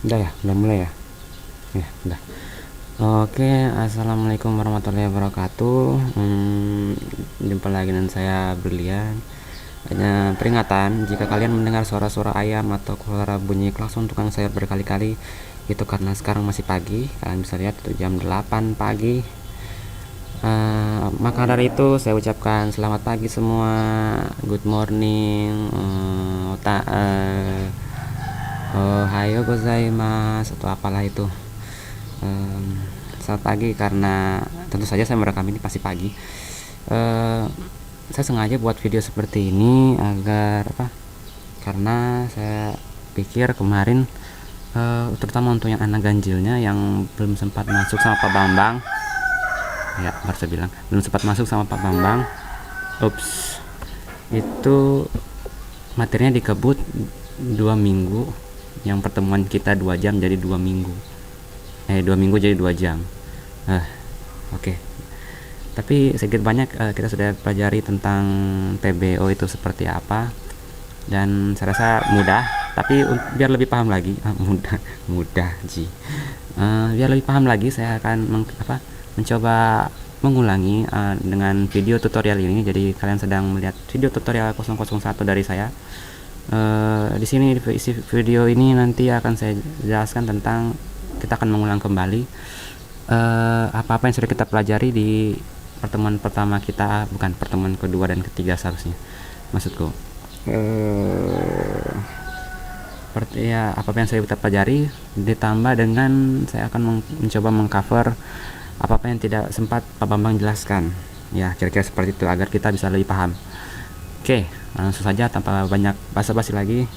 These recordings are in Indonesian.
Udah ya, udah mulai ya. Ya, udah. Oke, assalamualaikum warahmatullahi wabarakatuh. Jumpa lagi dengan saya Brilian. Hanya peringatan, jika kalian mendengar suara-suara ayam atau suara bunyi klakson tukang sayur berkali-kali, itu karena sekarang masih pagi. Kalian bisa lihat itu jam 8 pagi. Maka dari itu saya ucapkan selamat pagi semua, good morning, Ohayo gozaimasu atau apalah itu. Selamat pagi, karena tentu saja saya merekam ini pasti pagi. Saya sengaja buat video seperti ini agar apa? Karena saya pikir kemarin, terutama untuk yang anak ganjilnya yang belum sempat masuk sama Pak Bambang, ya baru saya bilang belum sempat masuk sama Pak Bambang. Ups, itu materinya dikebut 2 minggu. Yang pertemuan kita 2 jam jadi 2 minggu. 2 minggu jadi 2 jam. Oke. Tapi sedikit banyak kita sudah pelajari tentang TBO itu seperti apa, dan saya rasa mudah. Tapi biar lebih paham lagi, mudah ji. Biar lebih paham lagi, saya akan mencoba mengulangi dengan video tutorial ini. Jadi kalian sedang melihat video tutorial 001 dari saya. Di sini isi video ini nanti akan saya jelaskan tentang, kita akan mengulang kembali apa-apa yang sudah kita pelajari di pertemuan pertama kita, bukan pertemuan kedua dan ketiga seharusnya, maksudku. Ya, apa-apa yang saya kita pelajari ditambah dengan saya akan mencoba mengcover apa-apa yang tidak sempat Pak Bambang jelaskan, ya kira-kira seperti itu, agar kita bisa lebih paham. Oke, langsung saja tanpa banyak basa-basi lagi.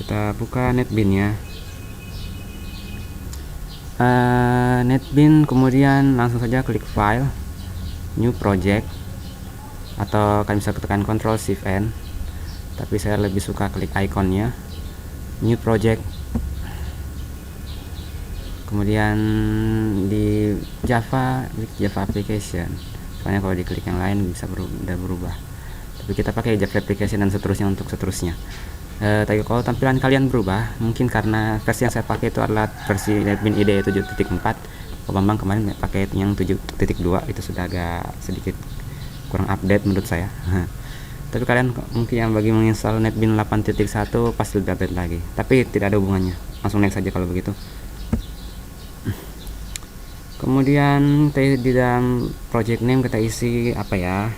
Kita buka NetBeans ya. NetBeans, kemudian langsung saja klik file, new project, atau kalian bisa tekan Ctrl Shift N. Tapi saya lebih suka klik ikonnya, new project. Kemudian di Java, klik Java application. Soalnya kalau diklik yang lain bisa berubah. Tapi kita pakai Java application dan seterusnya untuk seterusnya. Tapi kalau tampilan kalian berubah, mungkin karena versi yang saya pakai itu adalah versi NetBeans IDE 7.4. Pak Bambang kemarin pakai yang 7.2, itu sudah agak sedikit kurang update menurut saya. Tapi kalian mungkin yang bagi menginstal NetBeans 8.1 pasti lebih update lagi. Tapi tidak ada hubungannya. Langsung next saja kalau begitu. Kemudian di dalam project name kita isi apa ya?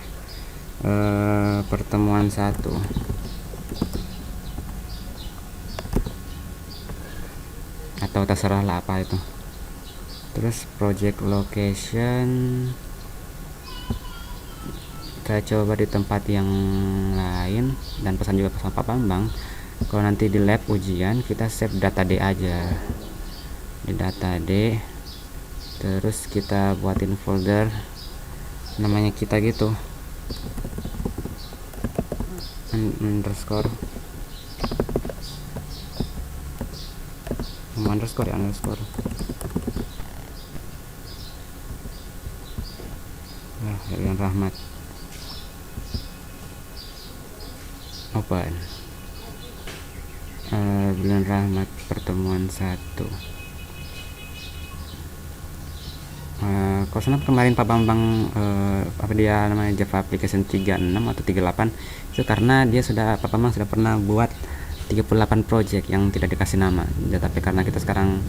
Pertemuan 1. Atau terserah lah apa itu. Terus project location kita coba di tempat yang lain, dan pesan juga sama Pak Bambang, kalau nanti di lab ujian kita save data D aja di data D, terus kita buatin folder namanya kita gitu, underscore Herian Rahmat, open. Bulan Rahmat pertemuan 1. Kalau sana kemarin Pak Bambang apa dia namanya, Java application 36 atau 38, itu karena dia sudah, Pak Bambang sudah pernah buat 38 project yang tidak dikasih nama. Tapi karena kita sekarang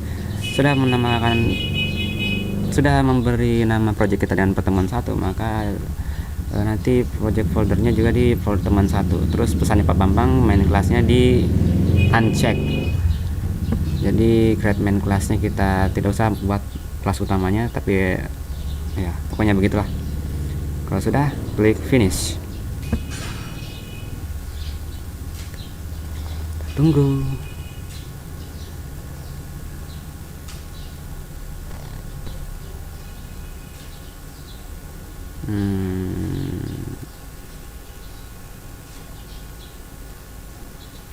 sudah memberi nama project kita dengan pertemuan 1, maka nanti project foldernya juga di folder teman 1. Terus pesannya Pak Bambang, main kelasnya di uncheck. Jadi create main kelasnya kita tidak usah buat kelas utamanya, tapi ya pokoknya begitulah. Kalau sudah, klik finish. Tunggu.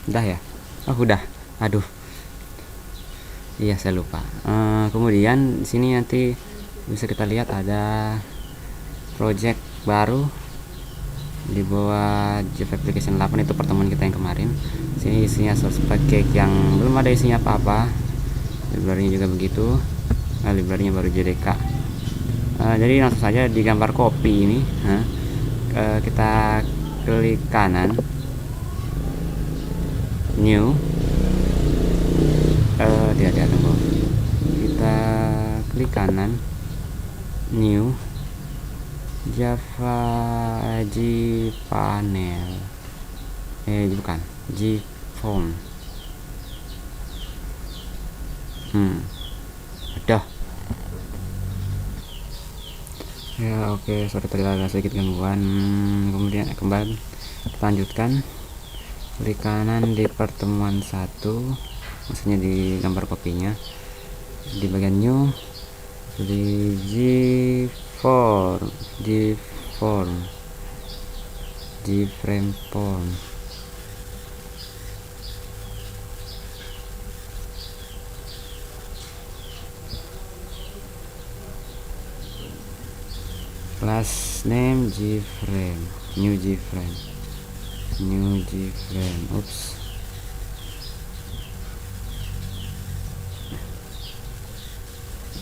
Udah ya? Oh udah. Aduh. Iya saya lupa. Kemudian di sini nanti bisa kita lihat ada project baru. di bawah Java Application 8 itu pertemuan kita yang kemarin. Sini isinya source package yang belum ada isinya apa-apa, library juga begitu. Library-nya baru JDK. Jadi langsung saja di gambar copy ini, kita klik kanan, new, tidak tunggu, kita klik kanan, new, Java Gpanel, bukan Gphone. Udah ya, oke, sorry tadi agak sedikit gangguan. Kemudian kembali kita lanjutkan, klik kanan di pertemuan 1, maksudnya di gambar kopinya, di bagian new, di Gframe form. Class name Gframe, new Gframe. Oops.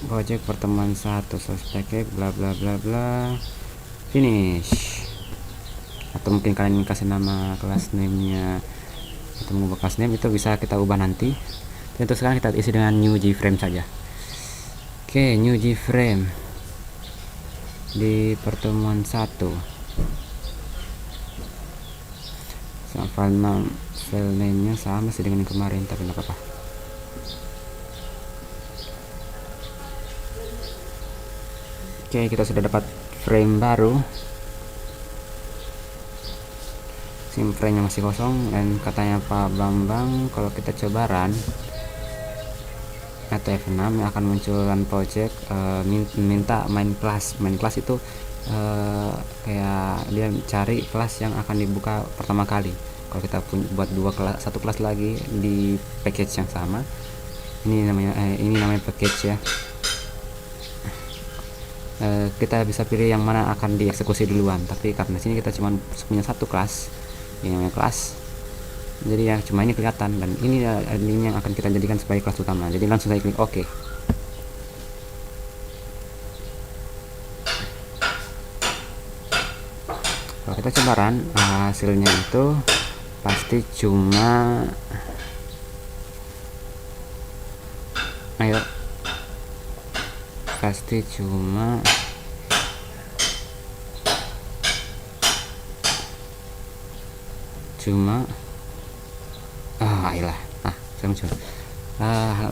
Project pertemuan 1, source package bla bla bla bla, finish. Atau mungkin kalian kasih nama class name-nya atau mengubah class name, itu bisa kita ubah nanti. Dan untuk sekarang kita isi dengan new Gframe saja. Oke, new Gframe di pertemuan 1, file name-nya sama sih dengan yang kemarin, tapi nggak apa-apa. Oke, kita sudah dapat frame baru. Sim frame-nya masih kosong, dan katanya Pak Bambang kalau kita coba run atau F6 yang akan munculkan project, minta main class itu kayak dia cari kelas yang akan dibuka pertama kali. Kalau kita buat satu kelas lagi di package yang sama, ini namanya package ya. Kita bisa pilih yang mana akan dieksekusi duluan, tapi karena sini kita cuma punya satu kelas, ini namanya kelas, jadi ya cuma ini kelihatan, dan ini yang akan kita jadikan sebagai kelas utama. Jadi langsung saya klik OK. Kalau kita coba run, hasilnya itu pasti cuma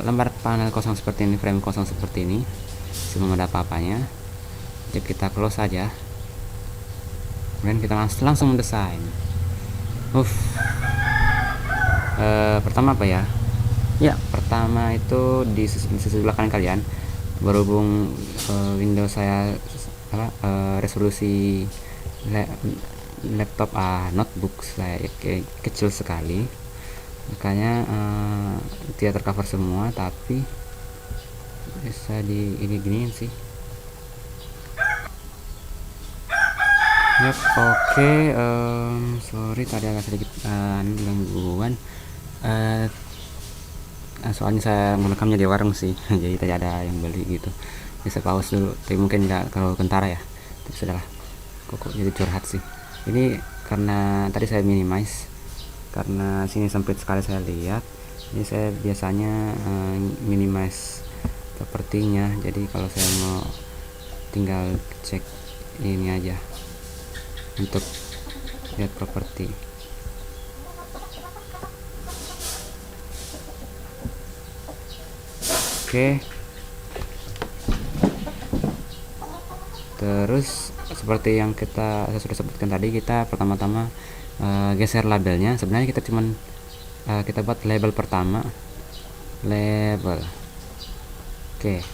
lembar panel kosong seperti ini, frame kosong seperti ini, belum ada apa-apanya. Jadi kita close saja, kemudian kita langsung mendesain. Pertama apa ya? Pertama itu di sisi sebelah kanan kalian, berhubung Windows saya resolusi laptop notebook saya kecil sekali, makanya tidak tercover semua, tapi bisa di ini giniin sih. Oke, sorry tadi agak sedikit gangguan, soalnya saya merekamnya di warung sih. Jadi tadi ada yang beli gitu, bisa pause dulu, tapi mungkin nggak terlalu kentara ya, tapi sudahlah, kok jadi curhat sih. Ini karena tadi saya minimize, karena sini sempit sekali saya lihat. Ini saya biasanya minimize propertinya, jadi kalau saya mau tinggal cek ini aja untuk lihat properti. Oke, terus seperti yang saya sudah sebutkan tadi, kita pertama-tama geser labelnya. Sebenarnya kita cuman kita buat label pertama, label. Oke,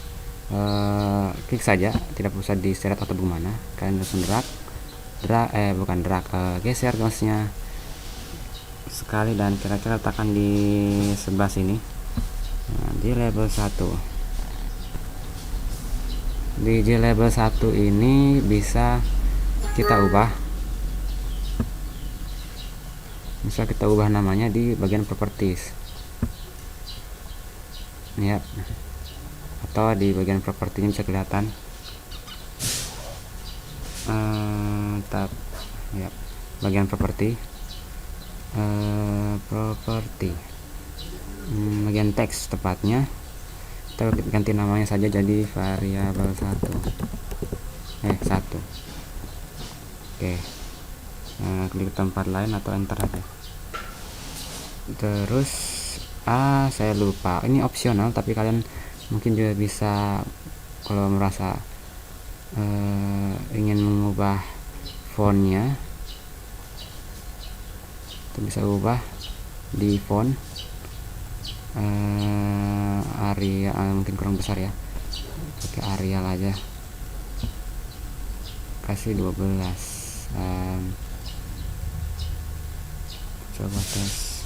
klik saja, tidak usah diseret atau bagaimana, kalian langsung geser mouse-nya sekali dan kira-kira letakkan di sebelah sini. Di label 1, di label 1 ini bisa kita ubah Bisa kita ubah namanya di bagian properties ya, atau di bagian propertinya bisa kelihatan tab ya, bagian properti bagian teks tepatnya kita ganti namanya saja jadi variabel 1. Oke, klik tempat lain atau enter aja. Terus saya lupa, ini opsional tapi kalian mungkin juga bisa kalau merasa ingin mengubah fontnya itu bisa ubah di font Arial, mungkin kurang besar ya, pakai Arial aja, kasih 12. Coba tes.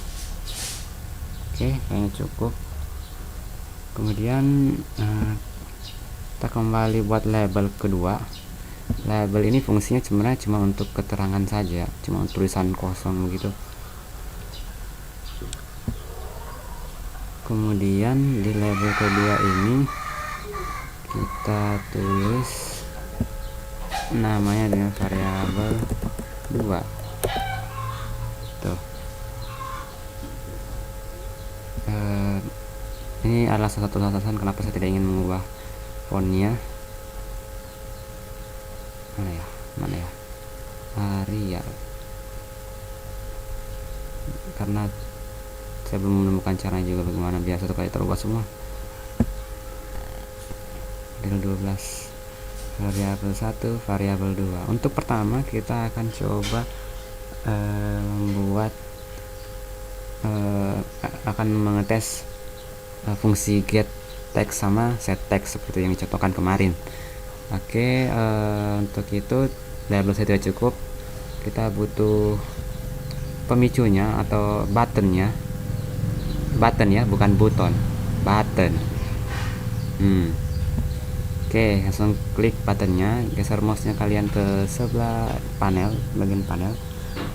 Oke, kayaknya cukup. Kemudian kita kembali buat label kedua. Label ini fungsinya sebenarnya cuma untuk keterangan saja, cuma tulisan kosong begitu. Kemudian di label kedua ini kita tulis namanya dengan variabel 2. Tuh. Ini adalah salah satu alasan kenapa saya tidak ingin mengubah fontnya. Mana ya Arial, karena saya belum menemukan caranya juga bagaimana biar satu kali terubah semua. Del 12 variabel 1 variabel 2. Untuk pertama kita akan coba membuat akan mengetes fungsi get text sama set text seperti yang dicontohkan kemarin. Oke, untuk itu label saya tidak cukup, kita butuh pemicunya atau button ya, bukan button, button. Oke, langsung klik buttonnya, geser mouse-nya kalian ke sebelah bagian panel,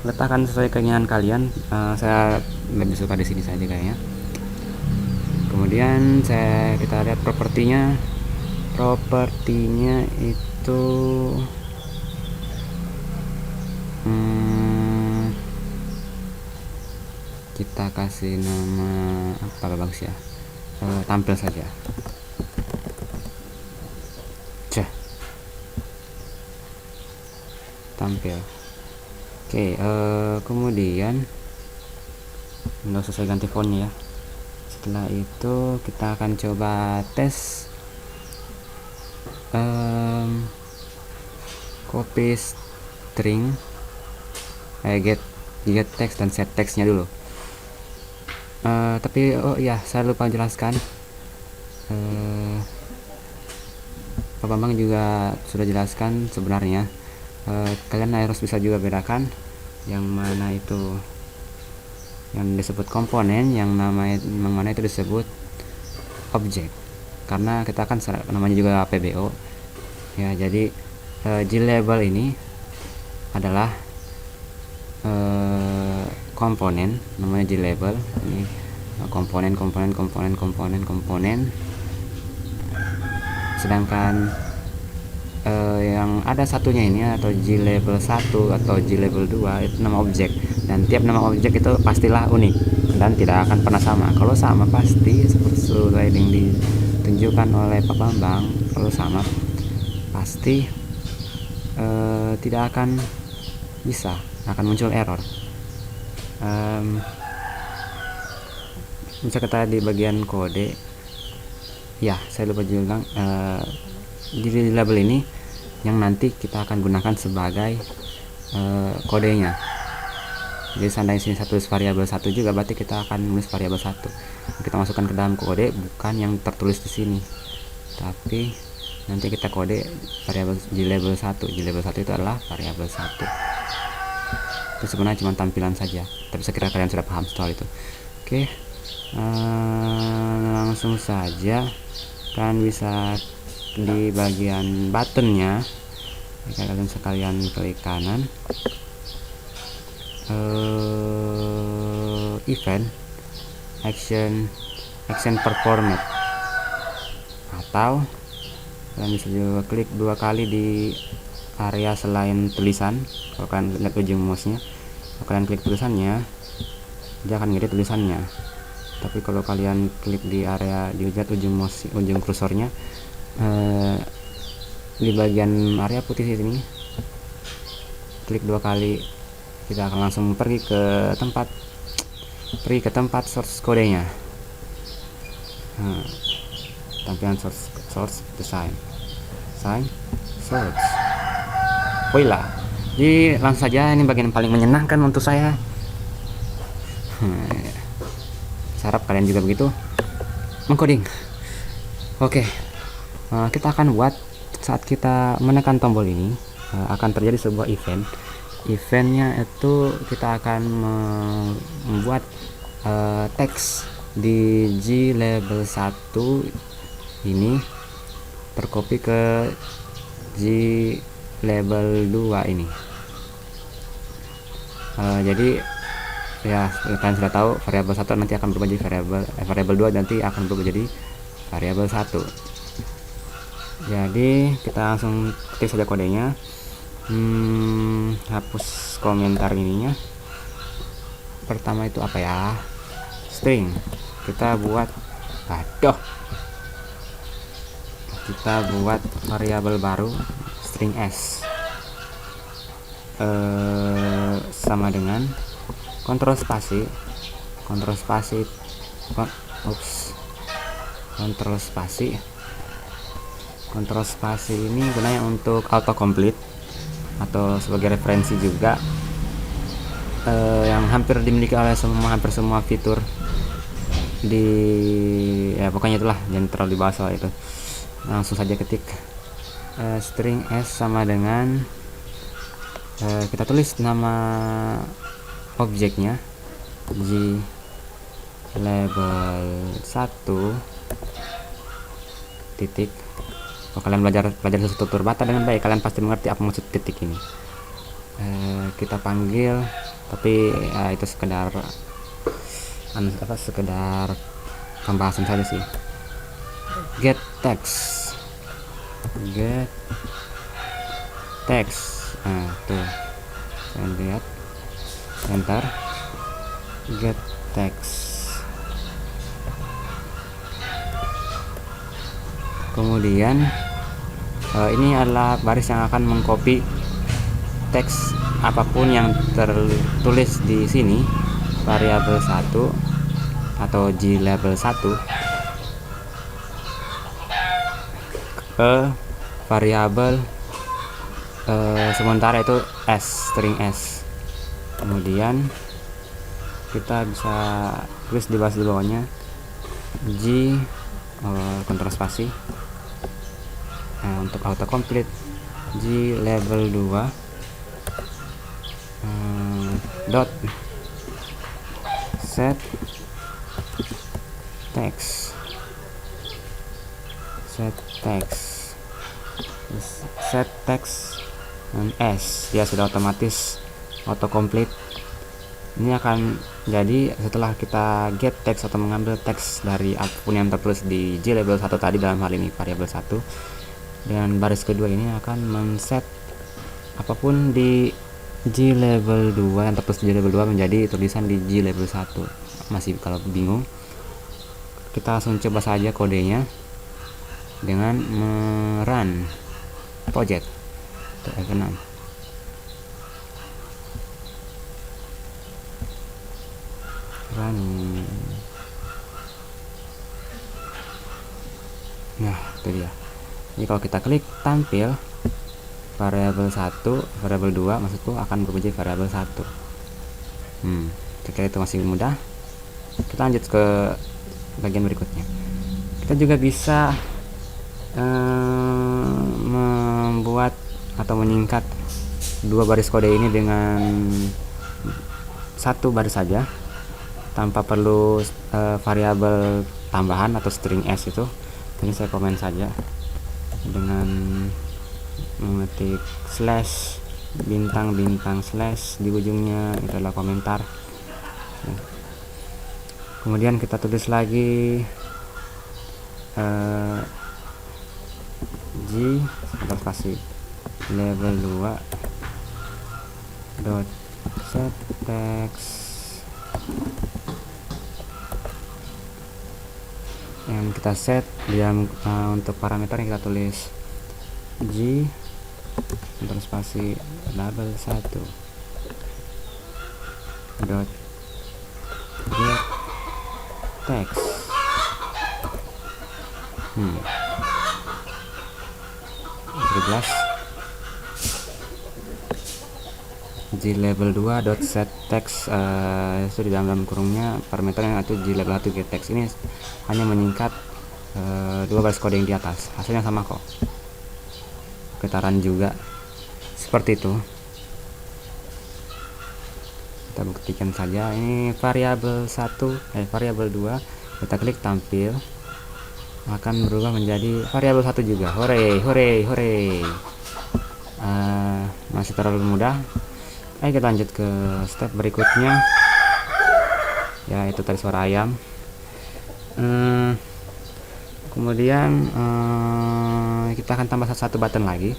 letakkan sesuai keinginan kalian. Saya lebih suka di sini saja kayaknya. Kemudian kita lihat propertinya itu kita kasih nama apa bagus ya, tampil saja. Tampil. Oke, kemudian nggak usah saya ganti fontnya ya. Setelah itu kita akan coba tes copy string, get text dan set textnya dulu. Tapi saya lupa jelaskan, Pak Bambang juga sudah jelaskan sebenarnya. Kalian harus bisa juga bedakan yang mana itu yang disebut komponen, yang mana itu disebut objek, karena kita kan namanya juga PBO ya. Jadi glabel ini adalah komponen, namanya glabel. Ini komponen, sedangkan yang ada satunya ini atau glabel 1 atau glabel 2 itu nama objek, dan tiap nama objek itu pastilah unik dan tidak akan pernah sama. Kalau sama pasti seperti yang ditunjukkan oleh Pak Bambang, kalau sama pasti tidak akan bisa, akan muncul error. Bisa kita di bagian kode ya, saya lupa bilang, di label ini yang nanti kita akan gunakan sebagai kodenya. Jadi seandainya sini satu variabel 1 juga, berarti kita akan menulis variabel 1. Kita masukkan ke dalam kode, bukan yang tertulis di sini, tapi nanti kita kode variabel glabel 1. Glabel 1 itu adalah variabel 1. Itu sebenarnya cuma tampilan saja, tapi saya kira kalian sudah paham soal itu. Oke, langsung saja kalian bisa di bagian buttonnya, kalian sekalian klik kanan, event action performed, atau kalian bisa juga klik 2 kali di area selain tulisan. Kalau kalian lihat ujung mouse-nya, kalau kalian klik tulisannya, dia akan ngedit tulisannya. Tapi kalau kalian klik di area di ujung mouse, ujung kursornya, di bagian area putih sini, klik 2 kali, kita akan langsung pergi ke tempat source kodenya. Tampilan source design source. Voila. Jadi langsung saja, ini bagian paling menyenangkan untuk saya. Harap kalian juga begitu mengcoding. Oke. Kita akan buat, saat kita menekan tombol ini akan terjadi sebuah eventnya itu kita akan membuat teks di G label 1 ini tercopy ke G label 2 ini. Jadi ya kalian sudah tahu, variabel 1 nanti akan berubah jadi variabel 2 nanti akan berubah jadi variabel 1. Jadi kita langsung ketik saja kodenya. Hapus komentar ininya. Pertama itu apa ya? String. Kita buat variabel baru, string s, sama dengan kontrol spasi ini gunanya untuk autocomplete atau sebagai referensi juga, yang hampir dimiliki oleh hampir semua fitur di, ya pokoknya itulah, jangan terlalu dibahas soal itu. Langsung saja ketik string s sama dengan kita tulis nama objeknya G label 1 titik. Kalau kalian belajar struktur bata dengan baik, kalian pasti mengerti apa maksud titik ini. Kita panggil, tapi itu sekedar pembahasan saja sih. Get text. Tuh kalian lihat, enter, get text. Kemudian ini adalah baris yang akan mengcopy teks apapun yang tertulis di sini, variabel 1 atau G label 1 ke variabel sementara itu s, string s. Kemudian kita bisa tulis di bawahnya G kontrol spasi, untuk autocomplete G label 2 dot set text dan s, dia sudah otomatis autocomplete. Ini akan jadi setelah kita get text atau mengambil teks dari apapun yang tertulis di G label 1 tadi, dalam hal ini variabel 1, dan baris kedua ini akan men-set apapun di G label 2 yang tertulis di G label 2 menjadi tulisan di G label 1. Masih kalau bingung, kita langsung coba saja kodenya dengan merun project F6. Nah, itu dia. Jadi kalau kita klik tampil, variabel 1, variabel 2 maksudku akan berubah jadi variabel 1. Jika itu masih mudah, kita lanjut ke bagian berikutnya. Kita juga bisa membuat atau menyingkat 2 baris kode ini dengan 1 baris saja, tanpa perlu variabel tambahan atau string s itu. Ini saya komen saja dengan mengetik slash bintang slash di ujungnya, itu adalah komentar. Kemudian kita tulis lagi G spasi label 2 dot set text, yang kita set dia untuk parameter yang kita tulis G spasi label 1 dot get text. Jelas G label 2 dot set text, itu di dalam kurungnya parameter yang itu G label 1 get text. Ini hanya menyingkat dua baris kode yang di atas, hasilnya sama kok, kita run juga seperti itu. Kita buktikan saja. Ini variabel 1 variabel 2 kita klik tampil akan berubah menjadi variabel 1 juga. Hore hore hore. Masih terlalu mudah. Ayo kita lanjut ke step berikutnya, ya itu tadi suara ayam. Kemudian kita akan tambah satu button lagi.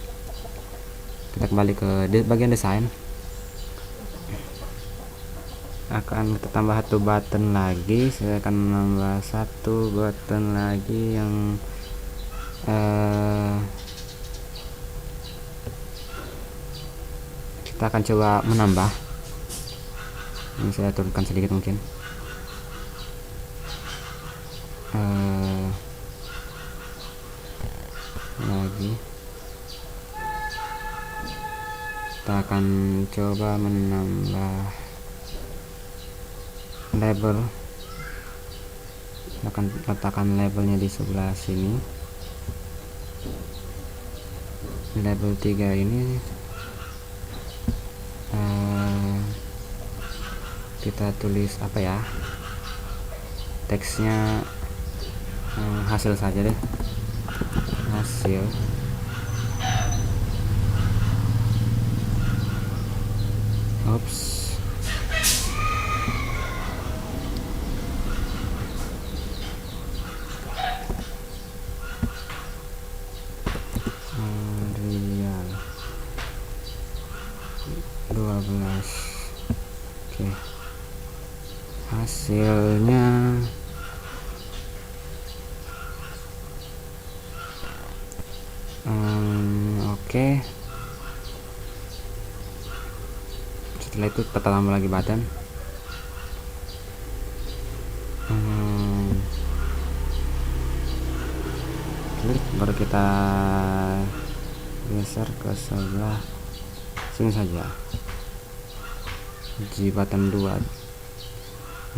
Kita kembali ke bagian desain, akan kita tambah satu button lagi. Saya akan menambah satu button lagi yang kita akan coba menambah. Ini saya turunkan sedikit mungkin. Lagi kita akan coba menambah label. Kita akan letakkan labelnya di sebelah sini. Label 3 ini kita tulis apa ya, teksnya hasil saja deh, hasil. Oops. Real 12. Oke. Hasilnya oke. Setelah itu kita tambah lagi button. Klik, baru kita geser ke sebelah sini saja. G button 2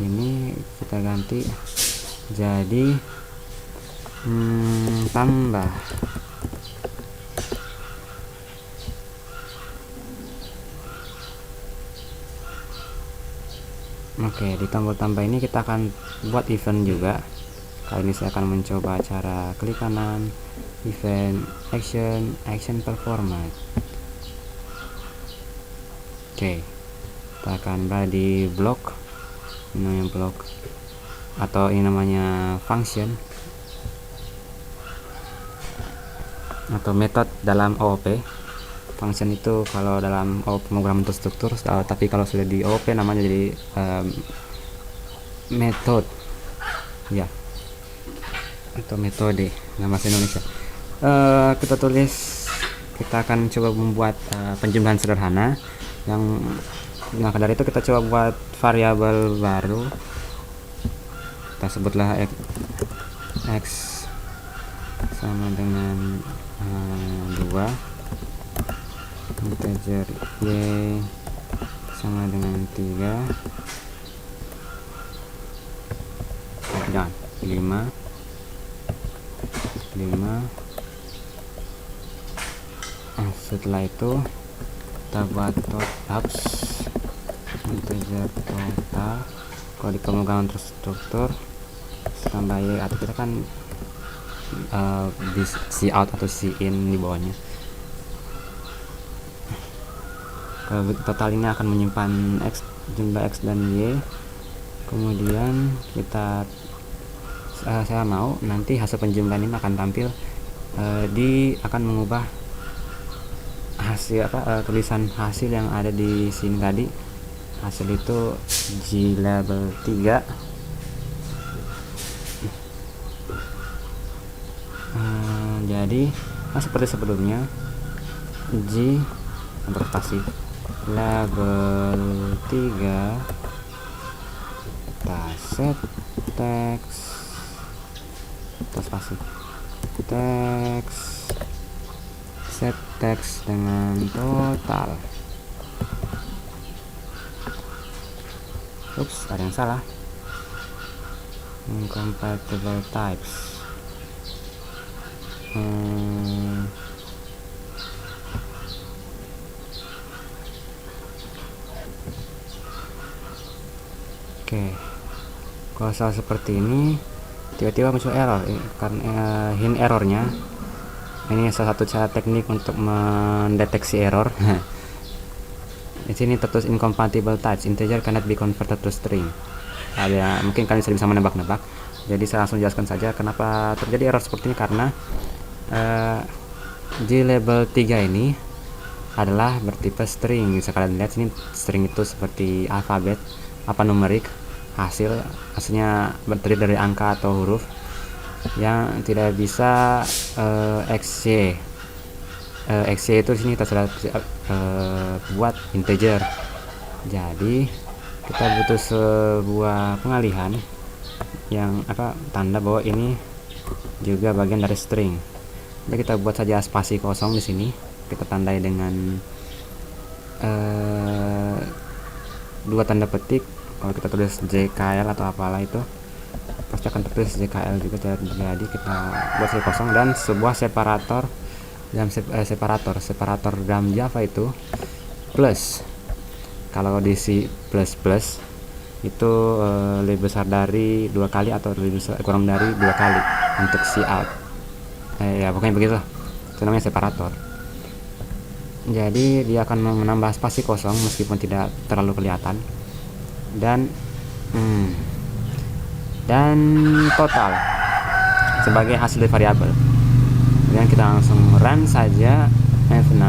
ini kita ganti jadi tambah. Oke, di tombol-tombol ini kita akan buat event juga. Kali ini saya akan mencoba cara klik kanan, event, action performance. Oke, kita akan berada di blok, ini namanya blok, atau ini namanya function atau method dalam OOP. Function itu kalau dalam pemrograman terstruktur, tapi kalau sudah di OOP namanya jadi method ya, atau metode nama bahasa Indonesia. Kita tulis, kita akan coba membuat penjumlahan sederhana. Yang maka dari itu kita coba buat variabel baru, kita sebutlah x sama dengan 2, integer y sama dengan 3, jangan 5. Setelah itu kita buat total integer total. Kalau di pemrograman terstruktur tambah y, atau kita kan di cout atau in di bawahnya. Kalau total ini akan menyimpan x, jumlah x dan y. Kemudian kita saya mau nanti hasil penjumlahan ini akan tampil akan mengubah hasil tulisan hasil yang ada di sini tadi. Hasil itu G label 3. Jadi seperti sebelumnya, G untuk spasi label 3 kita set teks atau spasi teks, set teks dengan total. Ups, ada yang salah. Incompatible types. Oke, kalau salah seperti ini tiba-tiba muncul error karena hint errornya. Ini salah satu cara teknik untuk mendeteksi error. Di sini tertulis incompatible types, integer cannot be converted to string. Mungkin kalian sudah bisa menebak-nebak. Jadi saya langsung jelaskan saja kenapa terjadi error seperti ini, karena G label 3 ini adalah bertipe string. Bisa kalian lihat sini, string itu seperti alfabet, numerik. Hasilnya terdiri dari angka atau huruf yang tidak bisa XY. XY itu sini terserah buat integer. Jadi kita butuh sebuah pengalihan yang tanda bahwa ini juga bagian dari string. Jadi kita buat saja spasi kosong di sini. Kita tandai dengan dua tanda petik. Kalau kita tulis JKL atau apalah itu pasti akan tertulis JKL juga. Jadi kita buat spasi kosong dan sebuah separator dalam Java itu plus. Kalau di C++ itu lebih besar dari 2 kali atau kurang dari 2 kali untuk cout. Ya pokoknya begitu, itu namanya separator. Jadi dia akan menambah spasi kosong meskipun tidak terlalu kelihatan, dan total sebagai hasil dari variabel. Kemudian kita langsung run saja F6.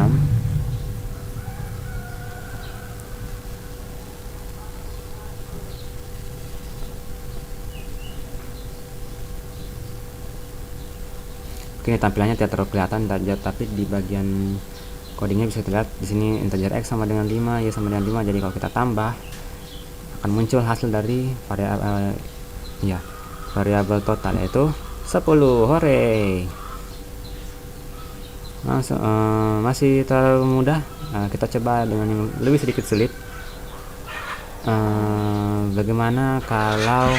Oke, tampilannya tidak terlalu kelihatan, tapi di bagian codingnya bisa terlihat di sini integer x sama dengan 5, y sama dengan 5. Jadi kalau kita tambah akan muncul hasil dari variabel total, yaitu 10. Hore. Langsung masih terlalu mudah. Kita coba dengan yang lebih sedikit sulit. Bagaimana kalau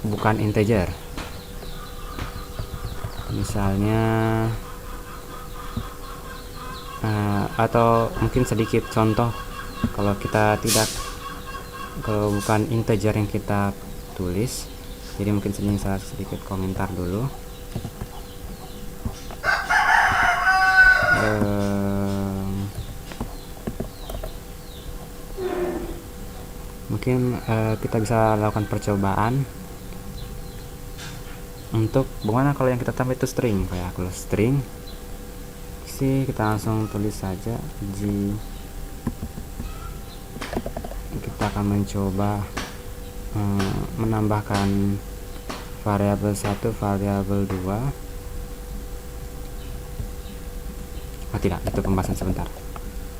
bukan integer? Misalnya atau mungkin sedikit contoh kalau bukan integer yang kita tulis. Jadi mungkin saya sedikit komentar dulu. Mungkin kita bisa lakukan percobaan untuk bagaimana kalau yang kita tambah itu string. Kayak kalau string sih kita langsung tulis saja G. Kita akan mencoba menambahkan variabel 1, variabel 2. Tidak, itu pembahasan sebentar.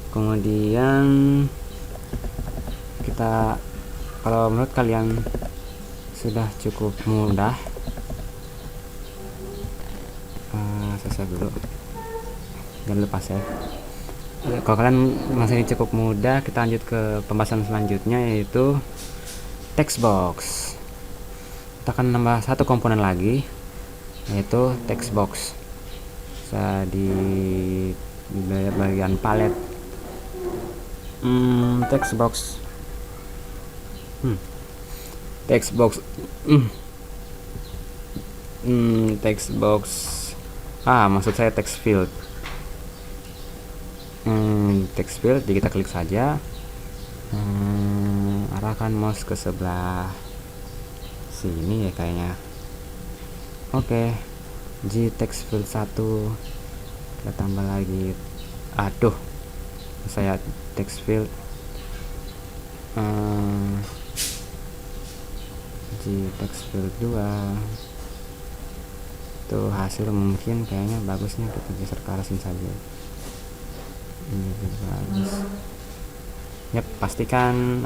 Kemudian kita, kalau menurut kalian sudah cukup mudah, saya dulu, jangan lupa save. Kalau kalian masih cukup mudah, kita lanjut ke pembahasan selanjutnya, yaitu text box. Kita akan nambah satu komponen lagi, yaitu text box. Di bagian palet text box maksud saya text field. Text field, jadi kita klik saja arahkan mouse ke sebelah sini ya kayaknya. Oke, G text field 1 kita tambah lagi. Aduh, saya text field G text field 2 tuh hasil mungkin kayaknya bagusnya kita geser ke arah sini saja. Ini lebih bagus. Yap, pastikan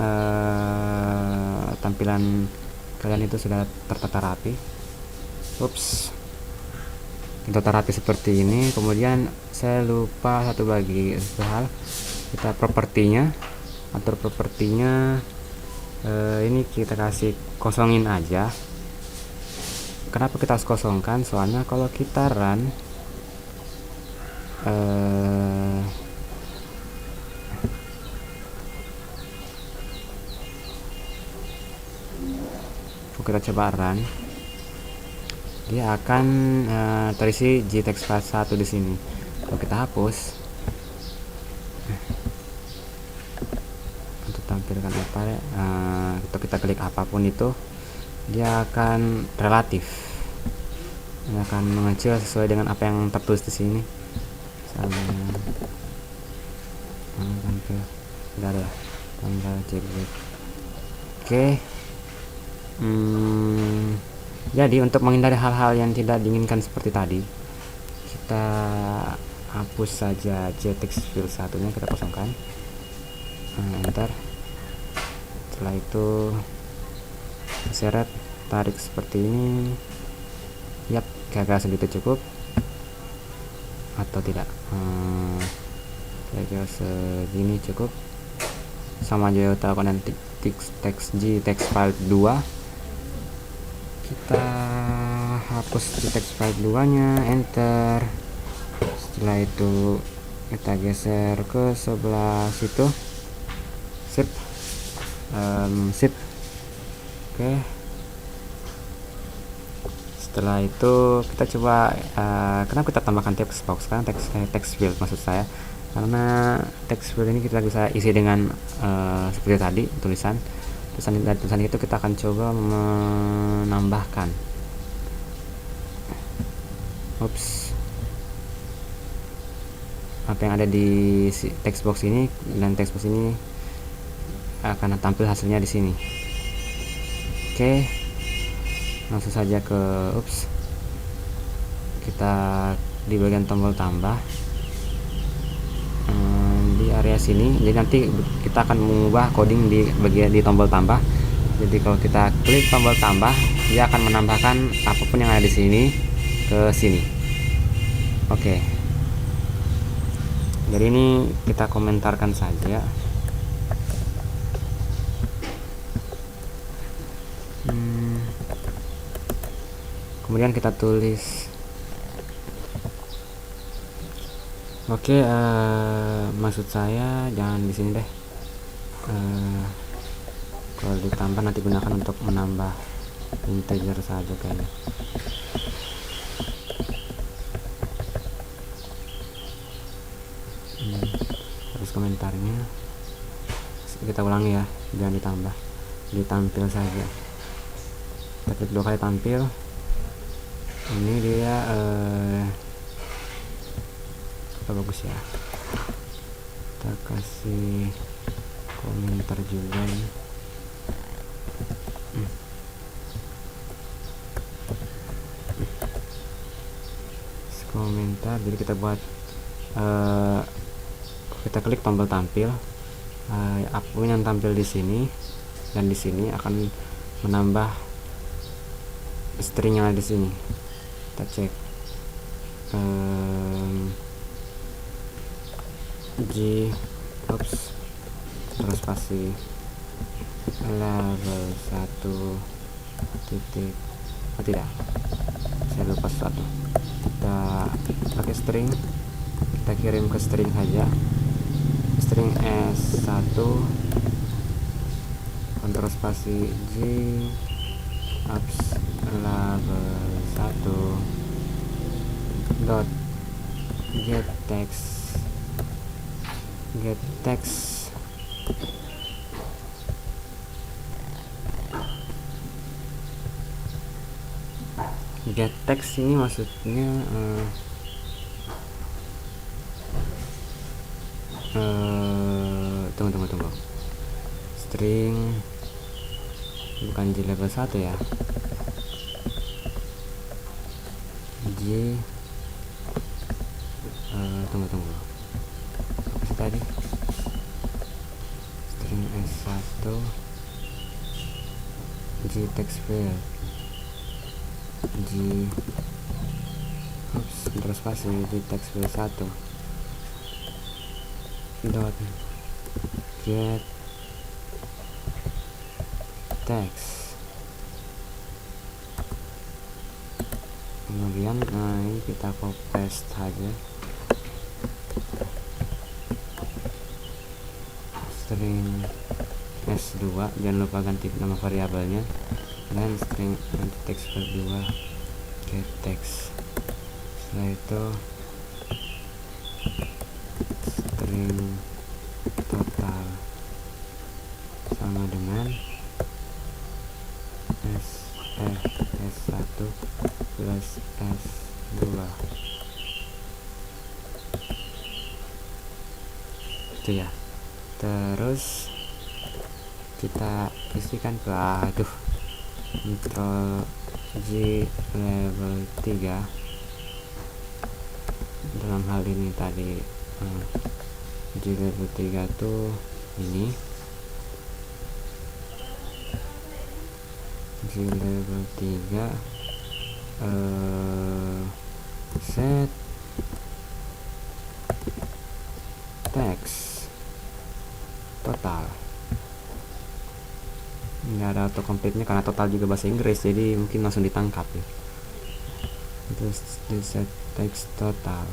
tampilan kalian itu sudah tertata rapi. Ups, tertata rapi seperti ini. Kemudian saya lupa satu hal, kita propertinya, atur propertinya. Ini kita kasih kosongin aja. Kenapa kita harus kosongkan? Soalnya kalau kita run kita coba run, dia akan terisi GTX file 1 di sini. Kalau kita hapus untuk tampilkan apa ya, atau kita klik apapun itu, dia akan relatif, dia akan mengecil sesuai dengan apa yang tertulis di sini. Misalnya tampil sudah ada tambah JPEG. Oke. Jadi untuk menghindari hal-hal yang tidak diinginkan seperti tadi, kita hapus saja JTX field satunya, kita kosongkan, enter. Setelah itu seret, tarik seperti ini. Yap, kira-kira segitu cukup atau tidak? Kira-kira segini cukup. Sama aja utama nanti text file 2. Kita hapus text file 2 nya, enter. Setelah itu kita geser ke sebelah situ, sip, sip. Oke. Setelah itu kita coba, kenapa kita tambahkan text box kan, text field maksud saya, karena text field ini kita bisa isi dengan seperti tadi tulisan itu kita akan coba menambahkan. Ups, apa yang ada di text box ini dan text box ini akan tampil hasilnya di sini. Oke, langsung saja ke kita di bagian tombol tambah, di area sini. Jadi nanti kita akan mengubah coding di bagian di tombol tambah. Jadi kalau kita klik tombol tambah, dia akan menambahkan apapun yang ada di sini ke sini. Oke. Jadi ini kita komentarkan saja. Kemudian kita tulis. Oke, maksud saya jangan di sini deh. Kalau ditambah nanti gunakan untuk menambah integer saja kayaknya. Terus komentarnya kita ulangi ya, jangan ditambah, ditampil saja. Kita klik 2 kali tampil. Ini dia bagus ya, kita kasih komentar juga nih. Komentar, jadi kita buat kita klik tombol tampil, apapun yang tampil di sini dan di sini akan menambah string yang ada di sini. Kita cek G terus spasi level 1 titik, tidak, saya lupa sesuatu. Kita pakai string, kita kirim ke string saja, string S1 kontrol spasi G level 1 dot get text Get text ini maksudnya tunggu, string bukan J level 1 ya, J tunggu apa sih tadi, string S1 J text field J terus spasi J text field 1 dot get text, kemudian ini kita copy paste aja string S2, jangan lupa ganti nama variabelnya, dan string text field 2 get text. Setelah itu string total sama dengan S1 plus S2 itu ya. Terus kita isikan ke Ctrl J level 3, dalam hal ini tadi J level 3 tuh ini J level 3 set text total. Nggak ada autocomplete-nya karena total juga bahasa Inggris, jadi mungkin langsung ditangkap ya. Terus di set text total,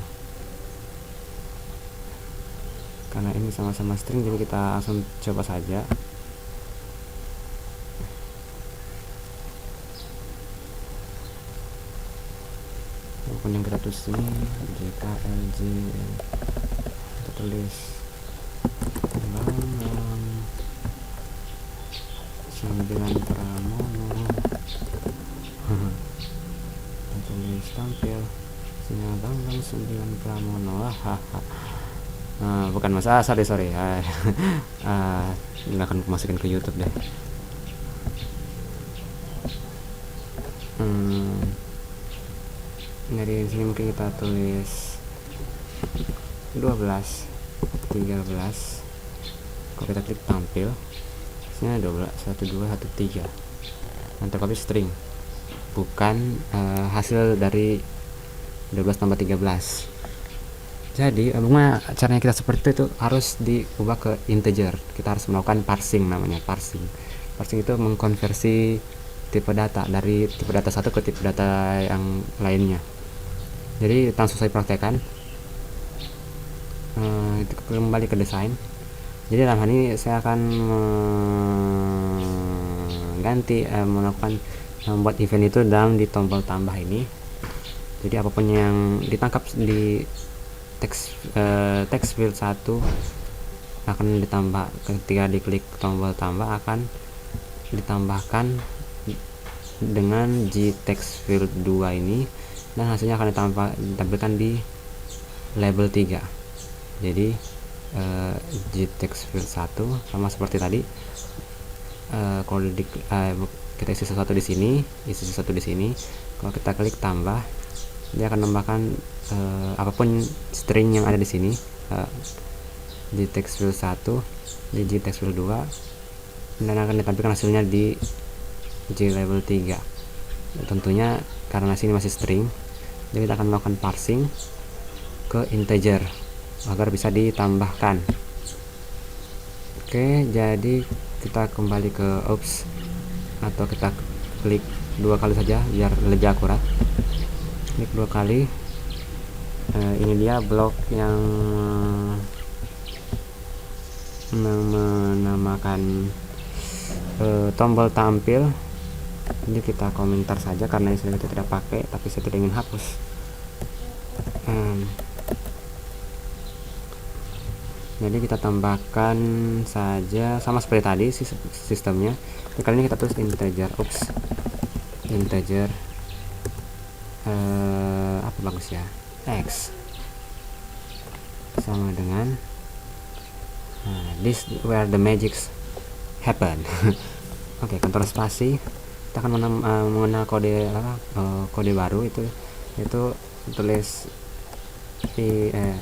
karena ini sama-sama string jadi kita langsung coba saja. Walaupun yang kita tulis ini JKLJ, kita tulis Bambang 9 Pramono, kita tulis tampil sini Bambang 9 Pramono. Bukan masalah, sorry nggak akan masukin ke YouTube deh. Dari sini mungkin kita tulis 12 13. Kalau kita klik tampil sini 12 1 2 1 3, nanti copy string bukan hasil dari 12 tambah 13. Jadi caranya kita seperti itu harus diubah ke integer. Kita harus melakukan parsing, namanya parsing itu mengkonversi tipe data dari tipe data satu ke tipe data yang lainnya. Jadi langsung saya praktekkan. Itu kembali ke desain. Jadi dalam hal ini saya akan membuat event itu dalam di tombol tambah ini. Jadi apapun yang ditangkap di text field 1 akan ditambah, ketika diklik tombol tambah akan ditambahkan dengan J text field 2 ini, dan hasilnya akan ditampilkan di label 3. Jadi J text field 1 sama seperti tadi, kalau kita isi sesuatu di sini, kalau kita klik tambah, dia akan menambahkan apapun string yang ada di sini, di text field 1, di J text field 2, dan akan ditampilkan hasilnya di J level 3. Tentunya karena sini masih string, jadi kita akan melakukan parsing ke integer agar bisa ditambahkan. Oke, jadi kita kembali ke oops, atau kita klik 2 kali saja biar lebih akurat. Klik 2 kali. Ini dia blok yang menamakan tombol tampil. Ini kita komentar saja karena ini kita tidak pakai, tapi saya tidak ingin hapus. Jadi kita tambahkan saja sama seperti tadi sistemnya. Kali ini kita tulis integer, integer apa bagus ya, X sama dengan this where the magics happen. Oke, kontrol spasi, kita akan mengenal kode kode baru itu tulis integer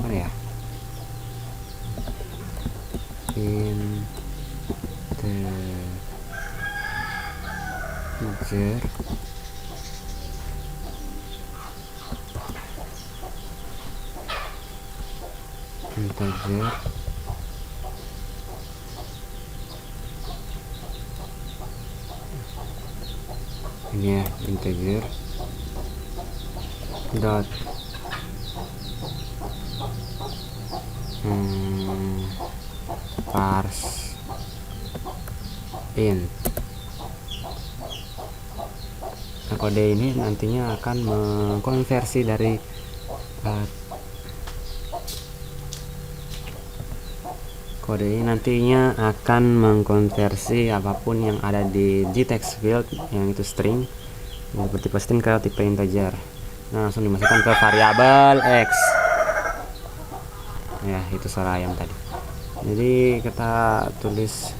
mana ya, integer ini ya, integer dot parse int. Nah, kode ini nantinya akan mengkonversi dari kode ini nantinya akan mengkonversi apapun yang ada di gText field yang itu string yang bertipe string ke tipe integer. Nah, langsung dimasukkan ke variabel X ya, itu suara ayam tadi. Jadi kita tulis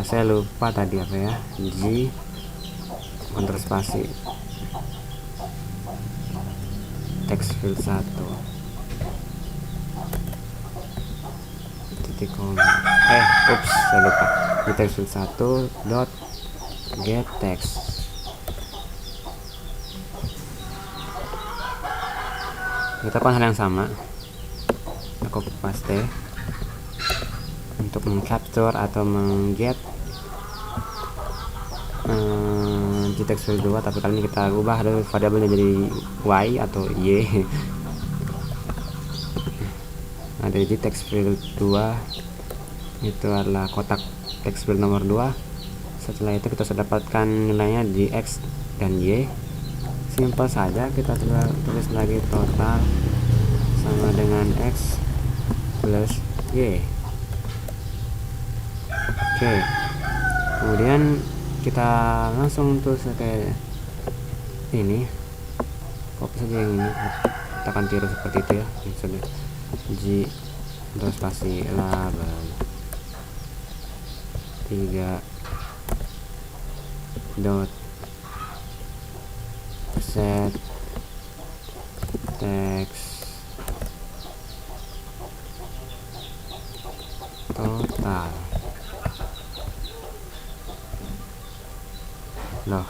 saya lupa tadi apa ya, G kontrol spasi text field 1 titik koma, saya lupa, di text field 1 dot get text. Kita lakukan hal yang sama, kita copy paste untuk mengcapture atau mengget gText field 2, tapi kali ini kita ubah dari variabelnya jadi y atau y. Nah, dari gText field 2 itu adalah kotak text field nomor 2. Setelah itu kita sudah dapatkan nilainya di x dan y. Simpel saja, kita tulis lagi total sama dengan x plus y. Oke, kemudian kita langsung tulis kayak ini, copy saja yang ini, kita akan tiru seperti itu ya. Sudah G terus spasi label 3 dot set text total. Loh,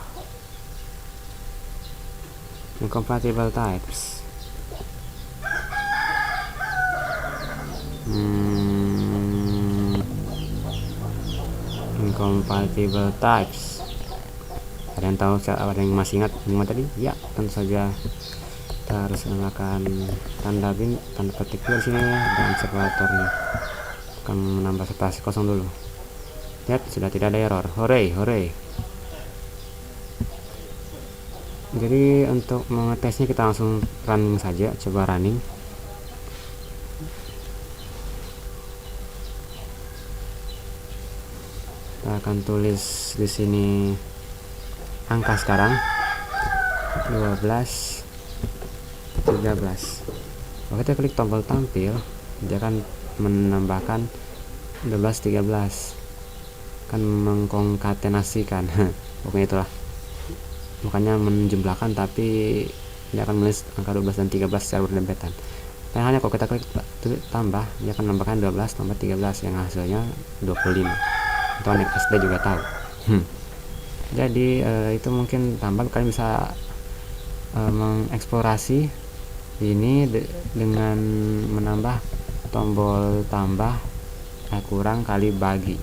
incompatible types. Incompatible types. Ada yang tahu, ada yang masih ingat gimana tadi? Ya, tentu saja kita harus menggunakan tanda petik di sini ya, dan separatornya akan menambah spasi kosong dulu. Lihat, sudah tidak ada error. Hore. Jadi untuk mengetesnya kita langsung running saja, coba running. Kita akan tulis di sini angka sekarang 12 13. Kalau kita klik tombol tampil, dia akan menambahkan 12 13, akan mengkonkatenasikan. Pokoknya itulah, makanya menjumlahkan, tapi dia akan menulis angka 12 dan 13 secara berdempetan. Dan hanya kalau kita klik tambah, dia akan menambahkan 12 tambah 13 yang hasilnya 25. Itu anak SD juga tahu. Jadi itu mungkin tambah, kalian bisa mengeksplorasi ini dengan menambah tombol tambah kurang kali bagi.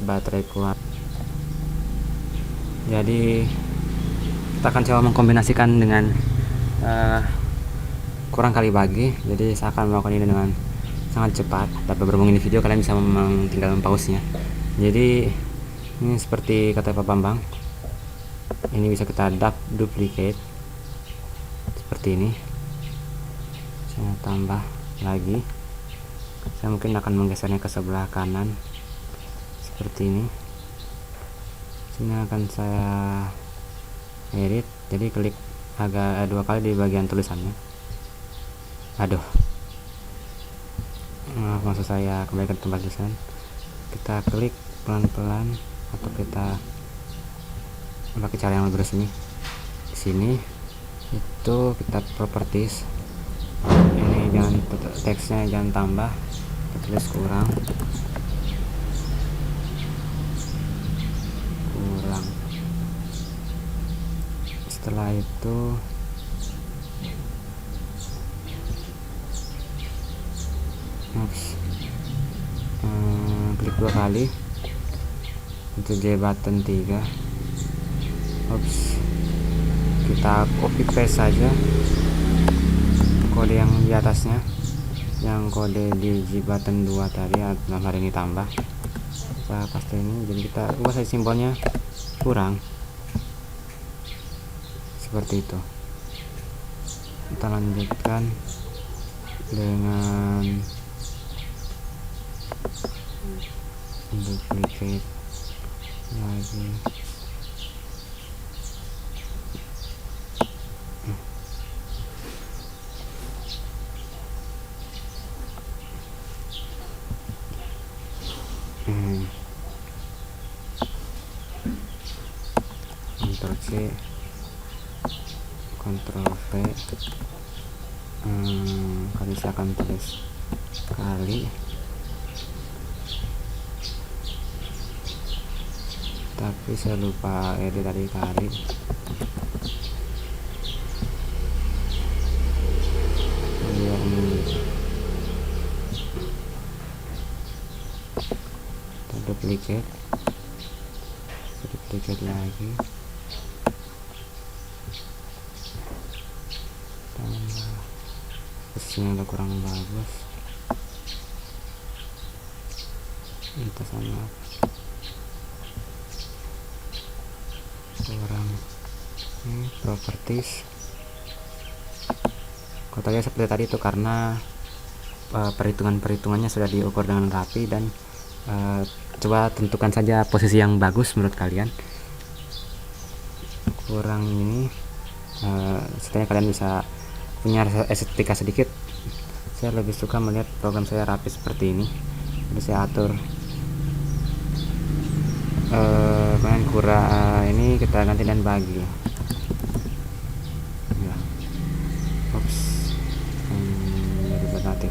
Baterai kuat. Jadi kita akan coba mengkombinasikan dengan kurang kali bagi. Jadi saya akan melakukan ini dengan sangat cepat. Tapi berhubung ini video, kalian bisa tinggal pause-nya. Jadi ini seperti kata Pak Bambang, ini bisa kita duplicate seperti ini. saya tambah lagi. Saya mungkin akan menggesernya ke sebelah kanan seperti ini. Sini akan saya edit, jadi klik agak 2 kali di bagian tulisannya. Aduh, maksud saya kembali ke tempat tulisan. Kita klik pelan-pelan, atau kita pakai cara yang lebih resmi. Di sini itu kita properties, ini jangan teksnya jangan tambah, kita tulis kurang. Setelah itu klik 2 kali untuk J button 3. Kita copy paste saja kode yang di atasnya, yang kode di J button 2 tadi, dalam hari ini tambah. Kita paste ini, jadi kita ubah saja simbolnya kurang seperti itu. Kita lanjutkan dengan duplicate lagi. Ctrl C, Ctrl V. Kali saya akan tulis kali, tapi saya lupa edit tadi kali. Kita duplicate lagi, tambah posisinya udah kurang bagus, entah sama kurang. Ini properties kotaknya seperti tadi itu karena perhitungannya sudah diukur dengan rapi, dan coba tentukan saja posisi yang bagus menurut kalian. Kurang ini setidaknya kalian bisa punya estetika sedikit. Saya lebih suka melihat program saya rapi seperti ini, jadi saya atur main kurang ini kita ganti dan bagi ya. Jadi berarti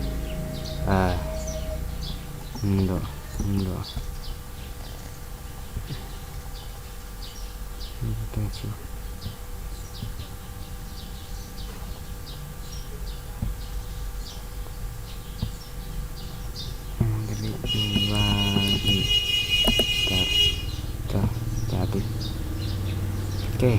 jadi bagi jadi oke.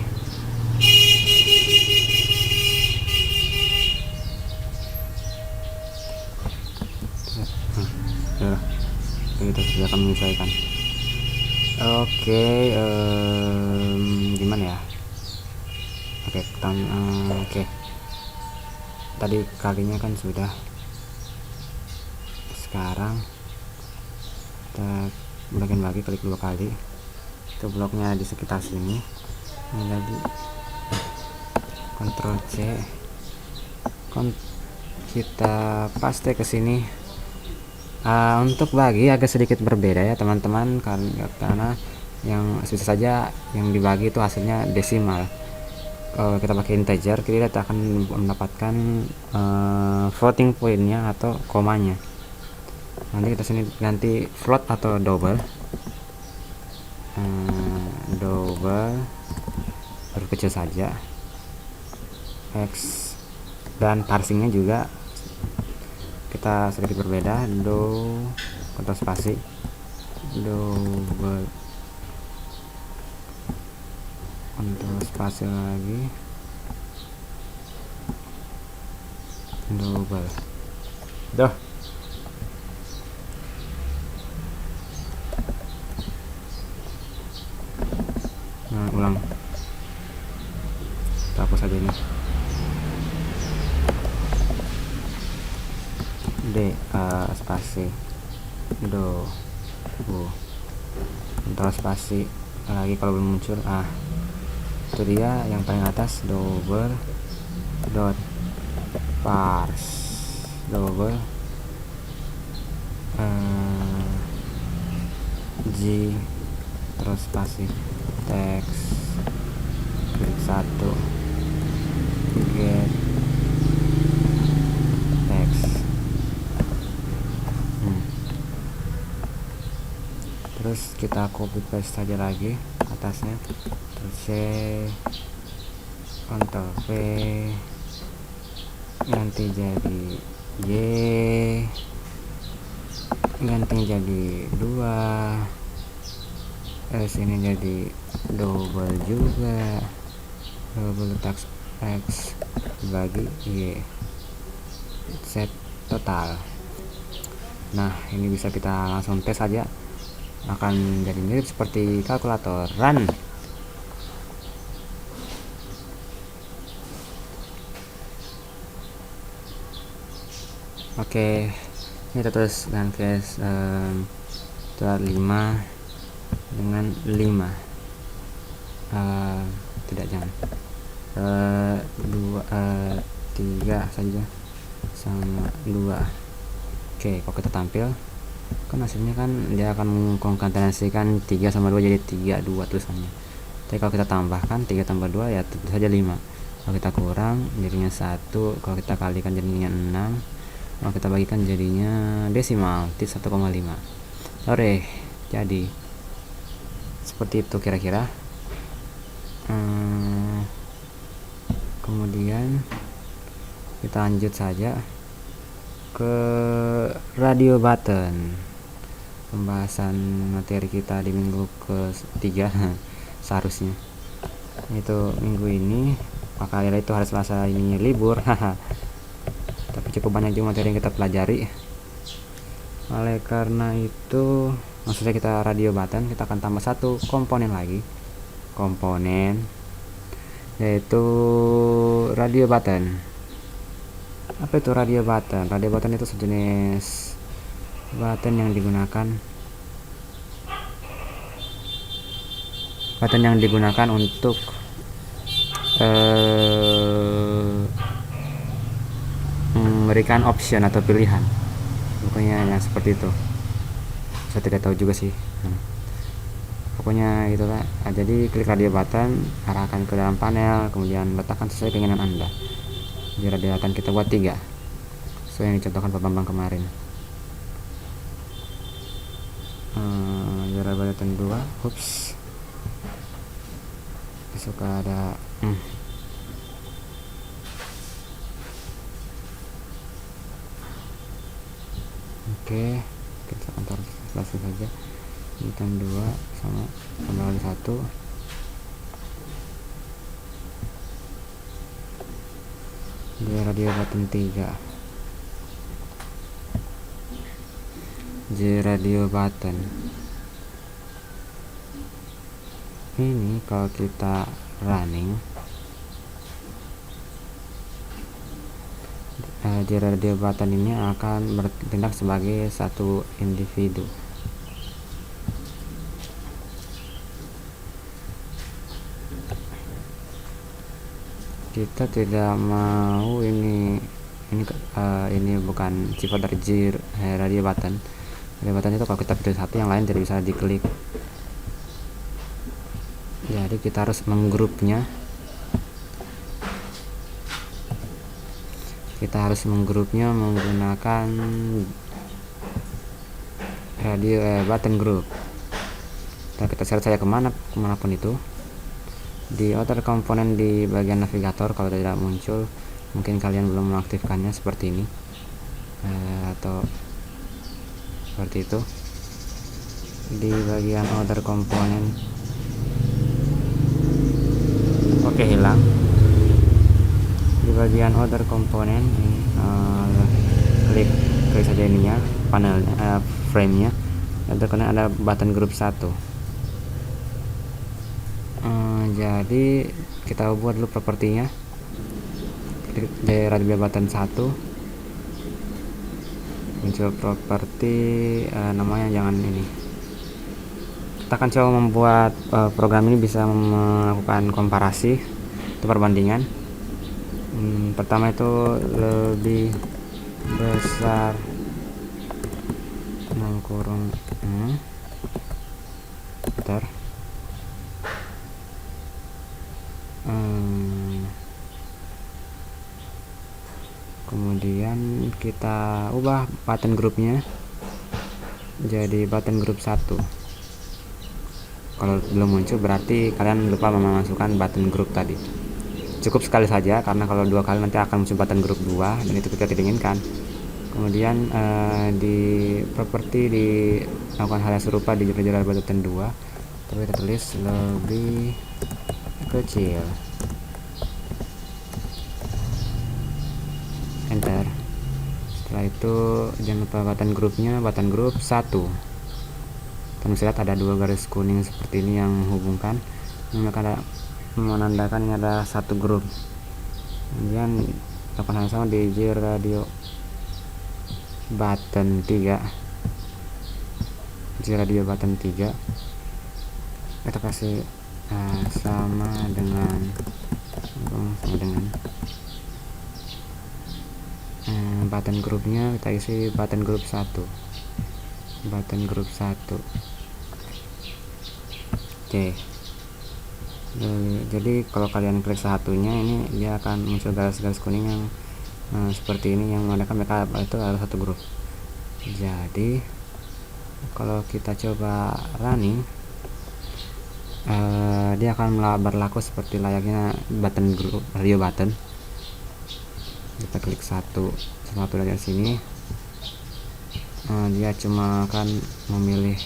Kita sudah akan menyesuaikan. Oke, gimana ya? Oke, tadi kalinya kan sudah. Sekarang kita bagian lagi, klik 2 kali. Itu bloknya di sekitar sini. Ini jadi Ctrl C, kita paste ke sini. Untuk bagi agak sedikit berbeda ya teman-teman, karena yang bisa saja yang dibagi itu hasilnya desimal. Kalau kita pakai integer, kita akan mendapatkan floating pointnya atau komanya. Nanti kita sini ganti float atau double, huruf kecil saja, X, dan parsingnya juga kita sedikit berbeda, Ctrl spasi, double, Ctrl spasi lagi, double. Ulang, kita hapus saja ini. D spasi do control spasi lagi kalau belum muncul. Itu dia yang paling atas, double dot parse double G terus spasi teks klik 1 get teks. Terus kita copy paste saja lagi atasnya, terus C Ctrl V ganti jadi Y, ganti jadi 2, ini jadi double juga, double teks X bagi Y, set total. Nah, ini bisa kita langsung tes saja, akan jadi mirip seperti kalkulator. Run. Oke, ini terus dengan case 5 dengan 5 tidak, jangan 2 3 saja sama 2. Oke, kalau kita tampil kan hasilnya kan dia akan mengkonkatenasikan 3 sama 2 jadi 3 2 tulisannya. Tapi kalau kita tambahkan 3 tambah 2 ya tentu saja 5. Kalau kita kurang jadinya 1, kalau kita kalikan jadinya 6, kalau kita bagikan jadinya desimal 1,5. Oke, jadi seperti itu kira-kira. Kemudian kita lanjut saja ke radio button. Pembahasan materi kita di minggu ke-3 seharusnya itu minggu ini, maka itu hari Selasa ini libur. Tapi cukup banyak juga materi yang kita pelajari. Oleh karena itu, maksudnya kita radio button, kita akan tambah satu komponen lagi, yaitu radio button. Apa itu radio button? Radio button itu sejenis button yang digunakan untuk memberikan option atau pilihan, pokoknya yang seperti itu. Saya tidak tahu juga sih, pokoknya itulah. Jadi klik radio button, arahkan ke dalam panel, kemudian letakkan sesuai keinginan Anda. Jadi radio akan kita buat 3 sesuai yang dicontohkan Pak Bambang kemarin. Radio button 2, suka ada Oke, kita antar selesai saja. Button 2 sama tambah 1. Di radio button 3. J radio button ini kalau kita running, di radio button ini akan bertindak sebagai satu individu. Kita tidak mau ini bukan sifat dari radio button. Radio button itu kalau kita pilih satu, yang lain tidak bisa diklik. Jadi kita harus menggrupnya. Menggunakan radio button group. Kita share saya kemanapun itu. Di outer komponen di bagian navigator, kalau tidak muncul mungkin kalian belum mengaktifkannya seperti ini, atau seperti itu. Di bagian outer komponen, oke, hilang. Di bagian outer komponen ini, klik saja ininya, panelnya, frame-nya. Terkena ada button group 1. Jadi kita buat dulu propertinya. Klik di radio button 1, muncul properti, namanya jangan ini. Kita akan coba membuat program ini bisa melakukan komparasi atau perbandingan. Pertama itu lebih besar 0 kurung bentar. Kemudian kita ubah button groupnya jadi button group 1. Kalau belum muncul berarti kalian lupa memasukkan button group tadi. Cukup sekali saja, karena kalau 2 kali nanti akan muncul button group 2 dan itu kita tidak inginkan. Kemudian di properti dilakukan hal yang serupa di jurnal button 2, tapi kita tulis lebih kecil, enter. Setelah itu jangan lupa button groupnya, button group 1. Kita bisa lihat ada 2 garis kuning seperti ini yang menghubungkan, menandakan ini ada satu grup. Kemudian lakukan hal yang sama di J radio button 3, J radio button 3 kita kasih sama dengan button groupnya kita isi button group 1, button group 1. Oke. Jadi kalau kalian klik satunya, ini dia akan muncul garis-garis kuning yang seperti ini, yang menandakan mereka itu adalah satu grup. Jadi kalau kita coba running, dia akan berlaku seperti layaknya button group radio button. Kita klik satu dari sini, dia cuma akan memilih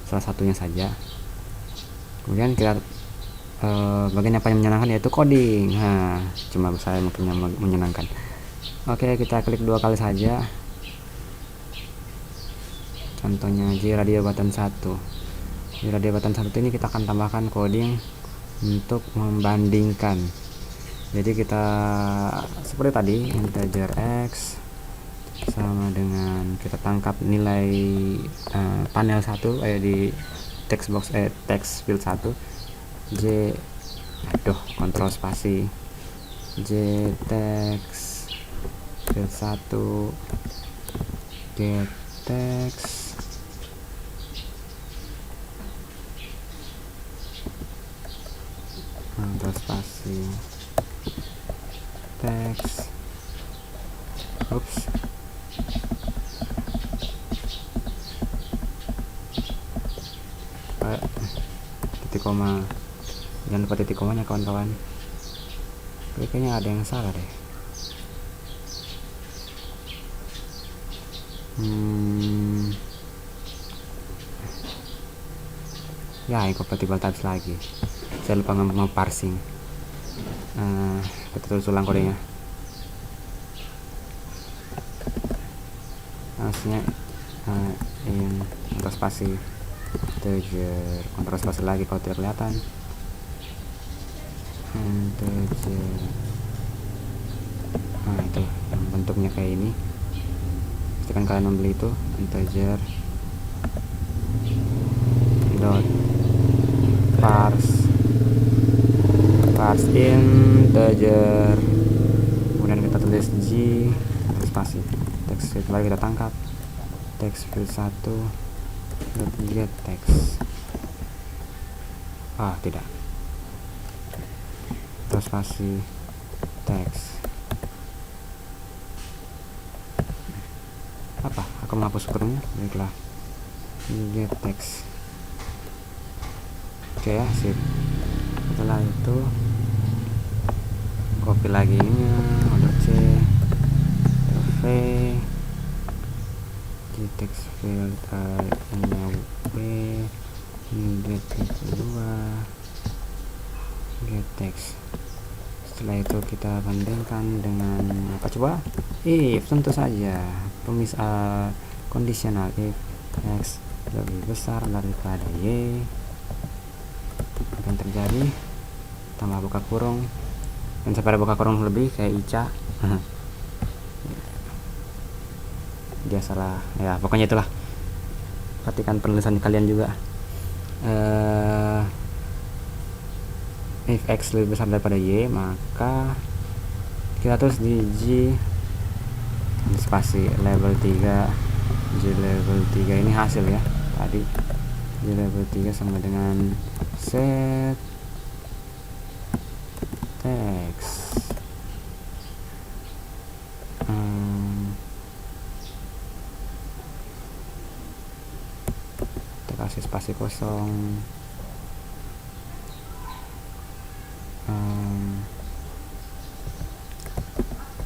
salah satunya saja. Kemudian kita bagian apa yang menyenangkan yaitu coding. Cuma saya mungkin yang menyenangkan. Oke, kita klik 2 kali saja. Contohnya J radio button 1. Di radio button 1 ini kita akan tambahkan coding untuk membandingkan. Jadi kita seperti tadi, integer x sama dengan kita tangkap nilai panel 1 di text box text field 1, kontrol spasi, J text field 1, get text, kontrol spasi, text, titik koma, jangan lupa titik komanya kawan-kawan. Kayaknya ada yang salah deh. Ya, incompatible types lagi. Saya lupa mau parsing. Kita tulis ulang kodenya. Harusnya kontrol spasi, integer, kontrol spasi lagi kalau tidak kelihatan, integer. Itu yang bentuknya kayak ini. Pastikan kalian membeli itu, integer dot parse integer. Kemudian kita tulis G spasi, text field kembali kita tangkap, text field 1 dot get text. Tidak, terus spasi text. Aku menghapus kurungnya. Baiklah, get text. Oke ya, sip. Setelah itu copy lagi ini, C, V, text field W, get text 2, get text. Setelah itu kita bandingkan dengan apa coba? If, tentu saja kondisional if x lebih besar daripada y, apa yang terjadi? Tambah buka kurung, dan sampai buka kurung lebih kayak Ica. dia salah ya, pokoknya itulah. Perhatikan penulisan kalian juga. If X lebih besar daripada Y, maka kita tulis di G spasi level 3 G level 3 ini hasil ya tadi. G level 3 sama dengan set text. Kita kasih spasi kosong.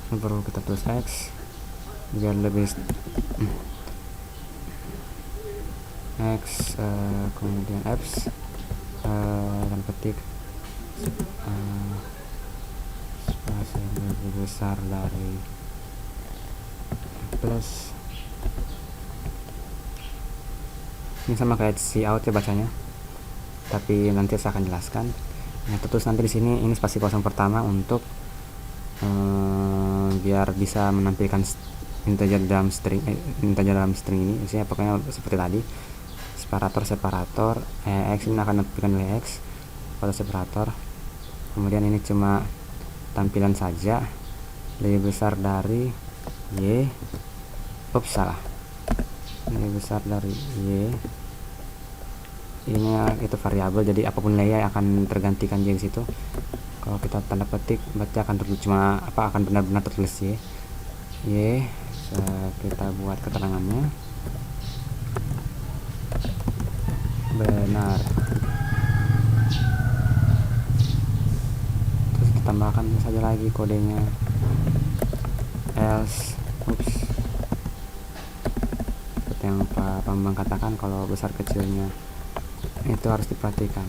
Baru kita tulis X biar lebih X, kemudian F dan ketik spasi lebih besar dari plus. Ini sama kayak si out ya bacanya, tapi nanti saya akan jelaskan. Nah, terus nanti di sini ini spasi kosong pertama untuk biar bisa menampilkan integer dalam string ini, misalnya pokoknya seperti tadi separator X ini akan menampilkan nilai X pada separator. Kemudian ini cuma tampilan saja lebih besar dari Y, salah, lebih besar dari Y. Ini itu variabel, jadi apapun nilai akan tergantikan Y di situ. Kalau kita tanda petik berarti akan tertulis akan benar-benar tertulis Y. Kita buat keterangannya benar, terus kita tambahkan saja lagi kodenya else. Seperti yang Pak Bambang katakan, kalau besar kecilnya itu harus diperhatikan.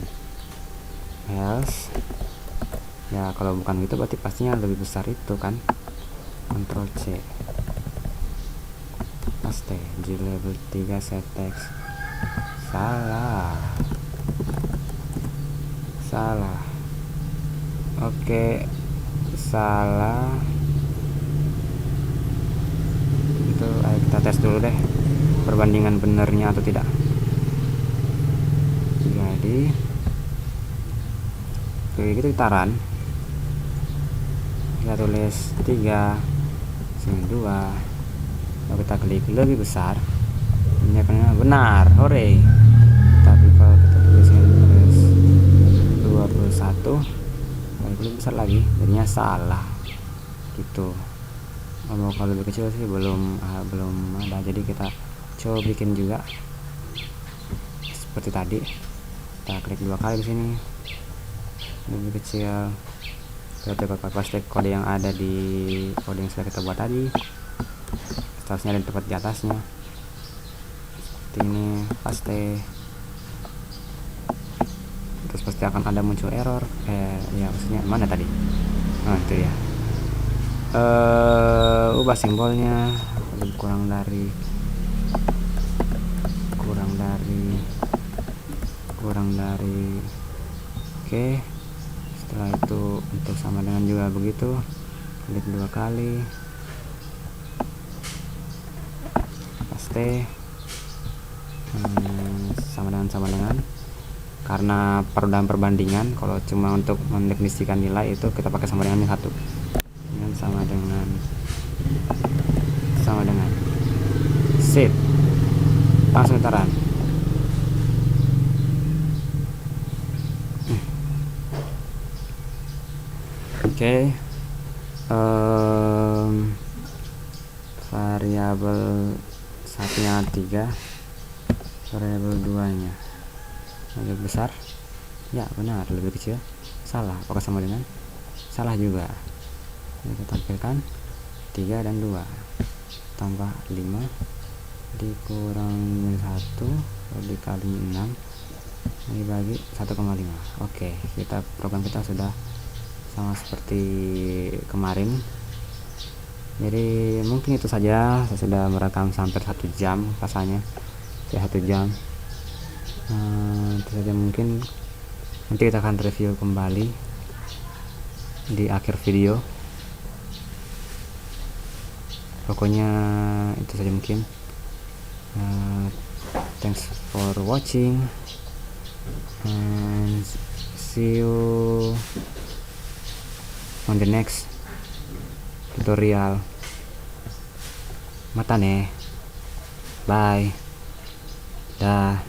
Else ya, kalau bukan gitu berarti pastinya lebih besar itu kan. Ctrl C, paste G level 3 set text. Salah. Oke, salah. Itu ayo kita tes dulu deh perbandingan benernya atau tidak. Jadi begitu gitaran kita tulis 3 sini 2, kalau kita klik lebih besar ini akan benar, hore. Tapi kalau kita tulisnya tulis 21 lebih besar lagi, jadinya salah gitu. Kalau lebih kecil sih belum ada, jadi kita coba bikin juga seperti tadi. Kita klik 2 kali di sini lebih kecil. Kita coba paste kode yang ada di kode yang sudah kita buat tadi, seharusnya ada di tempat di atasnya seperti ini. Paste, terus pasti akan ada muncul error. Ya maksudnya mana tadi? Nah itu ya, ubah simbolnya kurang dari oke. Setelah itu untuk sama dengan juga begitu, klik 2 kali, paste, sama dengan karena dalam perbandingan. Kalau cuma untuk mendefinisikan nilai itu kita pakai sama dengan 1 dan sama dengan sip, langsung taran. Oke, variabel satunya 3, variabel 2 nya lebih besar ya, benar. Lebih kecil salah, apakah sama dengan salah juga. Kita tampilkan 3 dan 2 tambah 5 dikurang 1 dikali 6 dibagi 1,5. Oke, program kita sudah sama seperti kemarin. Jadi mungkin itu saja, saya sudah merekam sampai 1 jam rasanya ya, 1 jam. Itu saja, mungkin nanti kita akan review kembali di akhir video. Pokoknya itu saja mungkin. Thanks for watching and see you on the next tutorial. Mata nih, bye, dah.